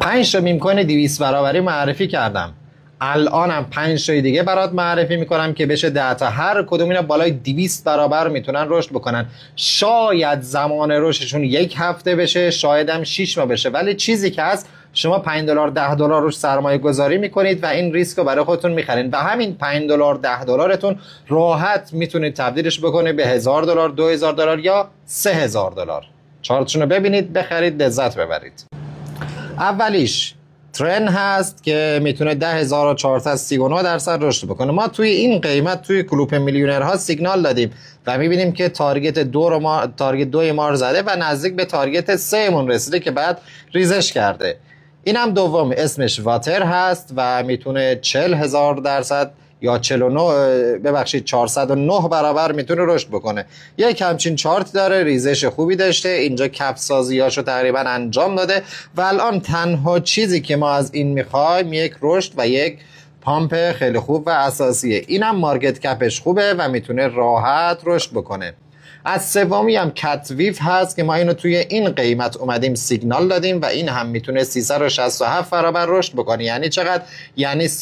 5 تا میم کوین 200 برابری معرفی کردم. الانم 5 تای دیگه برات معرفی میکنم که بشه 10 تا. هر کدوم اینا بالای 200 برابر میتونن رشد بکنن. شاید زمان رشدشون 1 هفته بشه، شاید هم 6 ماه بشه، ولی چیزی که هست شما $5 $10 روش سرمایه گذاری میکنید و این ریسک رو برای خودتون میخرین و همین $5 $10 راحت میتونید تبدیلش بکنه به $1000 $2000 یا $3000. چارتشون رو ببینید، بخرید، لذت ببرید. اولیش ترن هست که میتونه 10439% رشد بکنه. ما توی این قیمت توی کلوپ میلیونرها سیگنال دادیم و میبینیم که تارگت 2 ما زده و نزدیک به تارگت 3 مون رسیده که بعد ریزش کرده. این هم دوم، اسمش واتر هست و میتونه 40,000% یا 409 برابر میتونه رشد بکنه. یک همچین چارت داره، ریزش خوبی داشته، اینجا کپ سازیاشو تقریبا انجام داده و الان تنها چیزی که ما از این میخوایم یک رشد و یک پامپ خیلی خوب و اساسیه. اینم مارکت کپش خوبه و میتونه راحت رشد بکنه. از سومی هم کتویف هست که ما اینو توی این قیمت اومدیم سیگنال دادیم و این هم میتونه 367 برابر رشد بکنه. یعنی چقدر؟ یعنی 36747%.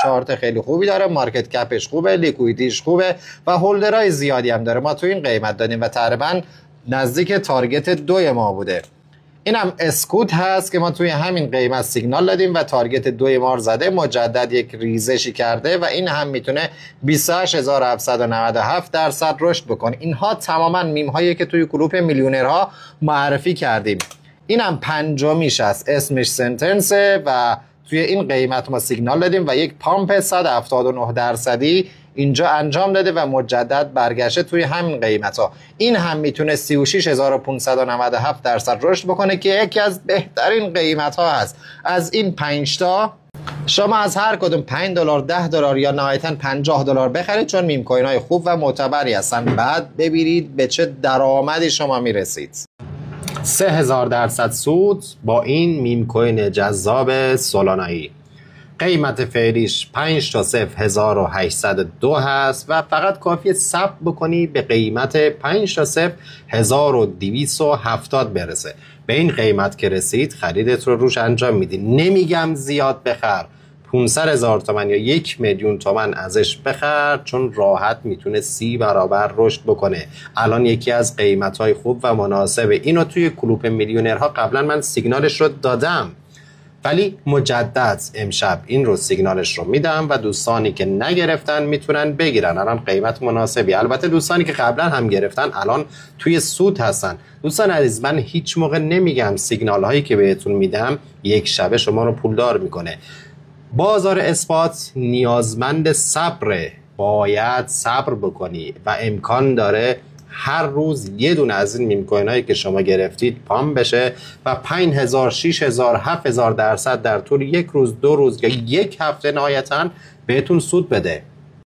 چارت خیلی خوبی داره، مارکت کپش خوبه، لیکویدیش خوبه و هولدرای زیادی هم داره. ما توی این قیمت دادیم و تقریبا نزدیک تارگت 2 ما بوده. این هم اسکوت هست که ما توی همین قیمت سیگنال دادیم و تارگت 2 مار زده، مجدد یک ریزشی کرده و این هم میتونه 28797% رشد بکنه. اینها تماما میم هایی که توی کلوپ میلیونرها معرفی کردیم. این هم پنجمیش هست، اسمش سنتنسه و توی این قیمت ما سیگنال دادیم و یک پامپ 179% اینجا انجام داده و مجدد برگشته توی همین قیمت ها. این هم میتونه 36597% رشد بکنه که یکی از بهترین قیمت ها هست. از این 5 تا شما از هر کدوم $5 $10 یا نهایتاً $50 بخرید، چون میم کوین های خوب و معتبری هستن. بعد ببینید به چه درآمدی شما میرسید. 3000% سود با این میم کوین جذاب سولانایی. قیمت فعلیش 5 تا 0,1802 هست و فقط کافیه ثبت بکنی به قیمت 5 تا 0,1270 برسه. به این قیمت که رسید خریدت رو روش انجام میدی. نمیگم زیاد بخر، 500,000 تومان یا 1,000,000 تومان ازش بخر، چون راحت میتونه 30 برابر رشد بکنه. الان یکی از قیمت‌های خوب و مناسبه. اینو توی کلوپ میلیونرها قبلا من سیگنالش رو دادم، ولی مجدد امشب این رو سیگنالش رو میدم و دوستانی که نگرفتن میتونن بگیرن. الان قیمت مناسبی. البته دوستانی که قبلا هم گرفتن الان توی سود هستن. دوستان عزیز، من هیچ موقع نمیگم سیگنال هایی که بهتون میدم یک شبه شما رو پولدار میکنه. بازار اسپات نیازمند صبره، باید صبر بکنی و امکان داره هر روز یه دونه از این میم کوین هایی که شما گرفتید پام بشه و 5000 6000 7000% در طول یک روز، 2 روز یا یک هفته نهایتاً بهتون سود بده.